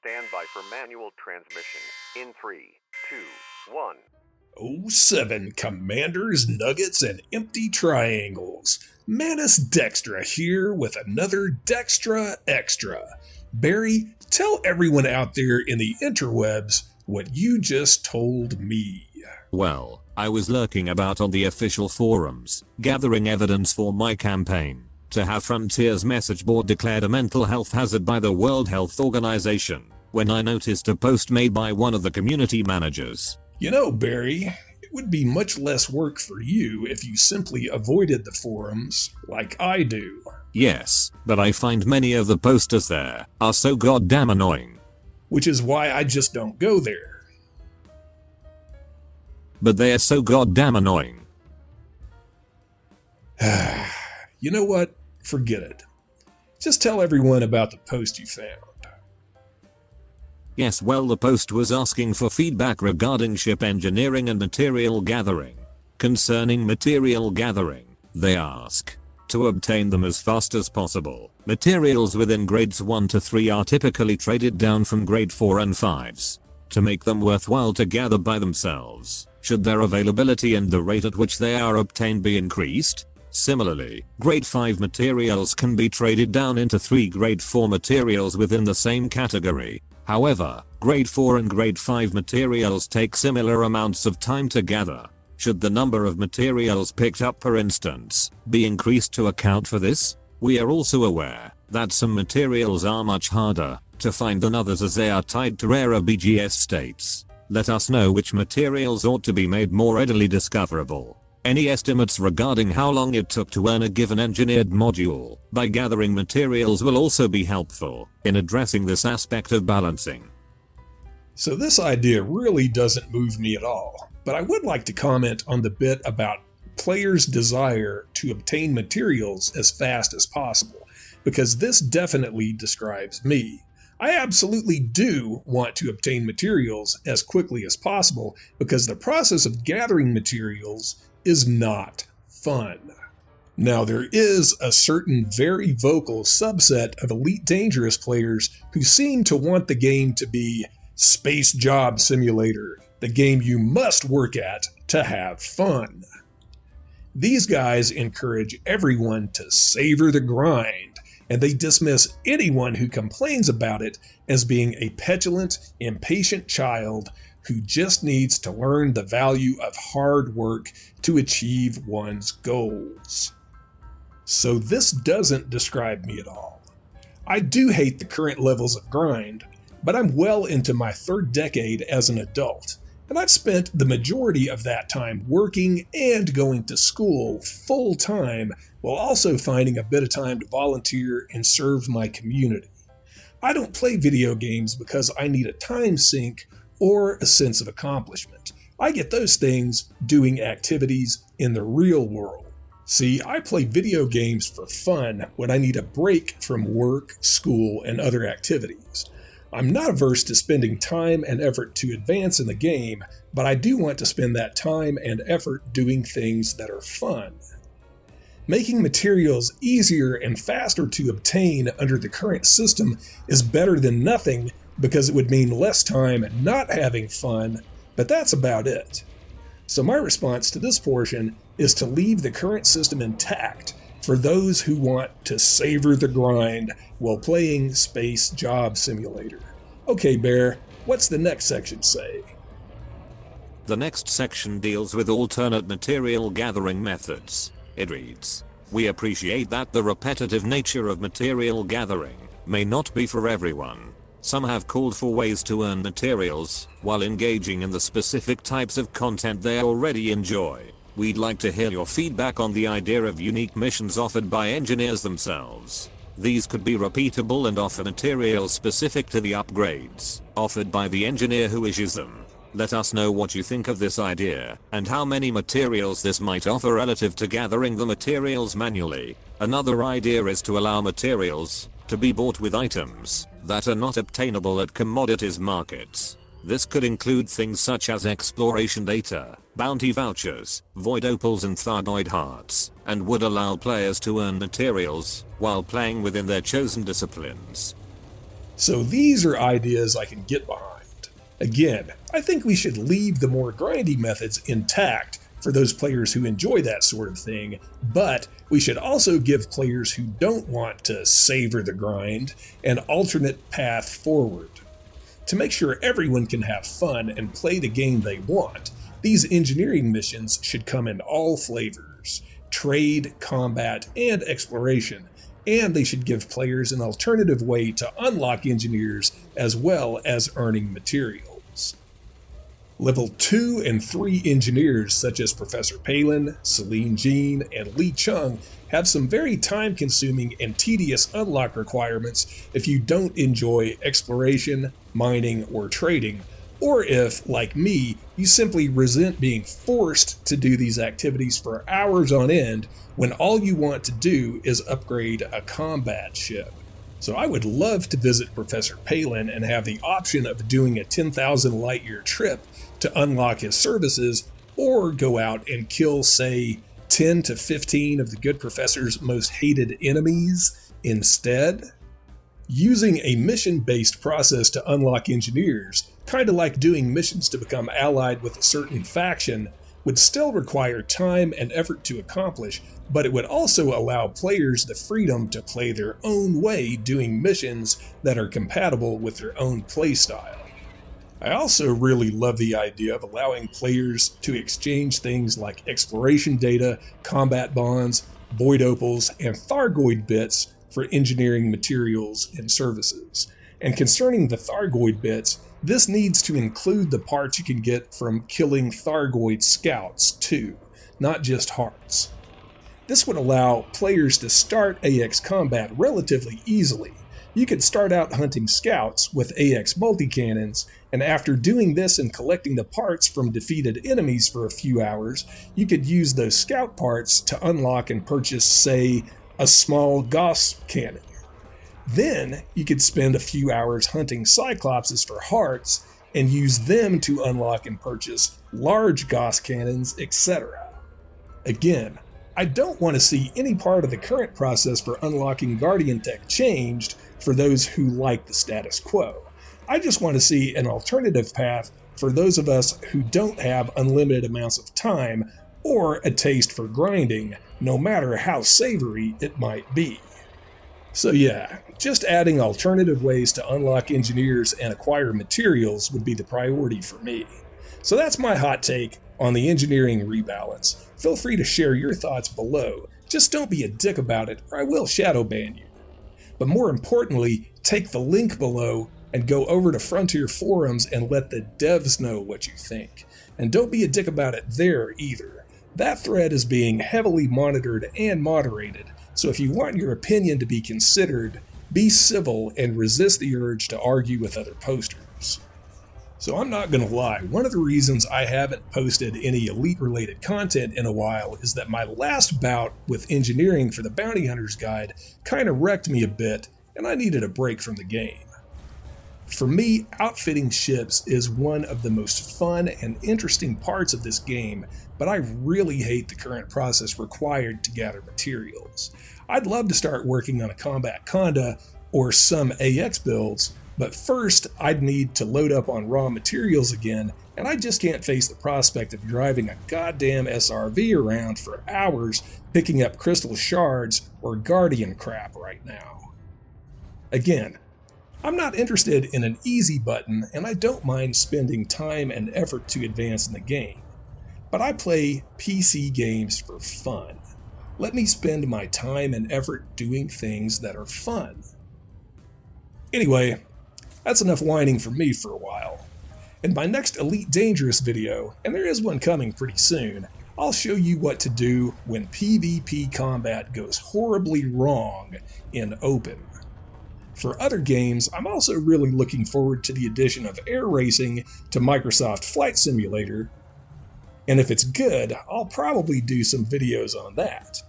Stand by for manual transmission in 3, 2, 1. 07 Commanders, Nuggets, and Empty Triangles. Manus Dextra here with another Dextra Extra. Barry, tell everyone out there in the interwebs what you just told me. Well, I was lurking about on the official forums, gathering evidence for my campaign to have Frontier's message board declared a mental health hazard by the World Health Organization, when I noticed a post made by one of the community managers. You know, Barry, it would be much less work for you if you simply avoided the forums like I do. Yes, but I find many of the posters there are so goddamn annoying. Which is why I just don't go there. But they are so goddamn annoying. You know what? Forget it. Just tell everyone about the post you found. Yes, well, the post was asking for feedback regarding ship engineering and material gathering. Concerning material gathering, they ask to obtain them as fast as possible. Materials within grades 1 to 3 are typically traded down from grade 4 and 5s. To make them worthwhile to gather by themselves, should their availability and the rate at which they are obtained be increased? Similarly, grade 5 materials can be traded down into 3 grade 4 materials within the same category. However, grade 4 and grade 5 materials take similar amounts of time to gather. Should the number of materials picked up per instance be increased to account for this? We are also aware that some materials are much harder to find than others as they are tied to rarer BGS states. Let us know which materials ought to be made more readily discoverable. Any estimates regarding how long it took to earn a given engineered module by gathering materials will also be helpful in addressing this aspect of balancing. So this idea really doesn't move me at all, but I would like to comment on the bit about players' desire to obtain materials as fast as possible, because this definitely describes me. I absolutely do want to obtain materials as quickly as possible because the process of gathering materials is not fun. Now, there is a certain very vocal subset of Elite Dangerous players who seem to want the game to be Space Job Simulator, the game you must work at to have fun. These guys encourage everyone to savor the grind, and they dismiss anyone who complains about it as being a petulant, impatient child who just needs to learn the value of hard work to achieve one's goals. So this doesn't describe me at all. I do hate the current levels of grind, but I'm well into my 3rd decade as an adult, and I've spent the majority of that time working and going to school full time while also finding a bit of time to volunteer and serve my community. I don't play video games because I need a time sink or a sense of accomplishment. I get those things doing activities in the real world. See, I play video games for fun when I need a break from work, school, and other activities. I'm not averse to spending time and effort to advance in the game, but I do want to spend that time and effort doing things that are fun. Making materials easier and faster to obtain under the current system is better than nothing because it would mean less time not having fun, but that's about it. So my response to this portion is to leave the current system intact for those who want to savor the grind while playing Space Job Simulator. Okay, Bear, what's the next section say? The next section deals with alternate material gathering methods. It reads, "We appreciate that the repetitive nature of material gathering may not be for everyone. Some have called for ways to earn materials while engaging in the specific types of content they already enjoy. We'd like to hear your feedback on the idea of unique missions offered by engineers themselves. These could be repeatable and offer materials specific to the upgrades offered by the engineer who issues them. Let us know what you think of this idea and how many materials this might offer relative to gathering the materials manually. Another idea is to allow materials to be bought with items that are not obtainable at commodities markets. This could include things such as exploration data, bounty vouchers, void opals and thargoid hearts, and would allow players to earn materials while playing within their chosen disciplines." So these are ideas I can get behind. Again, I think we should leave the more grindy methods intact for those players who enjoy that sort of thing, but we should also give players who don't want to savor the grind an alternate path forward. To make sure everyone can have fun and play the game they want, these engineering missions should come in all flavors: trade, combat, and exploration, and they should give players an alternative way to unlock engineers as well as earning materials. Level 2 and 3 engineers such as Professor Palin, Celine Jean, and Lee Chung have some very time-consuming and tedious unlock requirements if you don't enjoy exploration, mining, or trading, or if, like me, you simply resent being forced to do these activities for hours on end when all you want to do is upgrade a combat ship. So I would love to visit Professor Palin and have the option of doing a 10,000 light-year trip to unlock his services, or go out and kill, say, 10 to 15 of the good professor's most hated enemies instead. Using a mission-based process to unlock engineers, kind of like doing missions to become allied with a certain faction, would still require time and effort to accomplish, but it would also allow players the freedom to play their own way doing missions that are compatible with their own playstyle. I also really love the idea of allowing players to exchange things like exploration data, combat bonds, void opals, and Thargoid bits for engineering materials and services. And concerning the Thargoid bits, this needs to include the parts you can get from killing Thargoid scouts too, not just hearts. This would allow players to start AX combat relatively easily. You could start out hunting scouts with AX multi-cannons, and after doing this and collecting the parts from defeated enemies for a few hours, you could use those scout parts to unlock and purchase, say, a small Gauss cannon. Then you could spend a few hours hunting Cyclopses for hearts and use them to unlock and purchase large Gauss cannons, etc. Again, I don't want to see any part of the current process for unlocking Guardian Tech changed for those who like the status quo. I just want to see an alternative path for those of us who don't have unlimited amounts of time or a taste for grinding, no matter how savory it might be. So yeah, just adding alternative ways to unlock engineers and acquire materials would be the priority for me. So that's my hot take on the engineering rebalance. Feel free to share your thoughts below. Just don't be a dick about it, or I will shadow ban you. But more importantly, take the link below and go over to Frontier Forums and let the devs know what you think. And don't be a dick about it there either. That thread is being heavily monitored and moderated, so if you want your opinion to be considered, be civil and resist the urge to argue with other posters. So I'm not gonna lie, one of the reasons I haven't posted any Elite-related content in a while is that my last bout with engineering for the Bounty Hunter's Guide kinda wrecked me a bit, and I needed a break from the game. For me, outfitting ships is one of the most fun and interesting parts of this game, but I really hate the current process required to gather materials. I'd love to start working on a combat conda or some AX builds, but first I'd need to load up on raw materials again, and I just can't face the prospect of driving a goddamn SRV around for hours picking up crystal shards or guardian crap right now. Again, I'm not interested in an easy button, and I don't mind spending time and effort to advance in the game. But I play PC games for fun. Let me spend my time and effort doing things that are fun. Anyway, that's enough whining for me for a while. In my next Elite Dangerous video, and there is one coming pretty soon, I'll show you what to do when PvP combat goes horribly wrong in open. For other games, I'm also really looking forward to the addition of air racing to Microsoft Flight Simulator, and if it's good, I'll probably do some videos on that.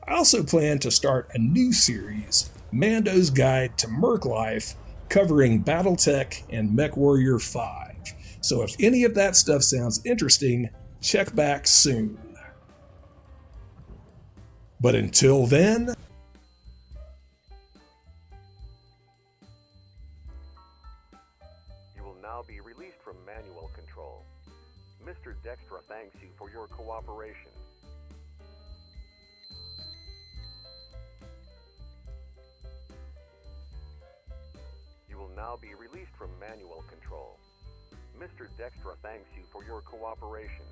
I also plan to start a new series, Mando's Guide to Merc Life, covering Battletech and MechWarrior 5. So if any of that stuff sounds interesting, check back soon. But until then, now be released from manual control. Mr. Dextra thanks you for your cooperation. You will now be released from manual control. Mr. Dextra thanks you for your cooperation.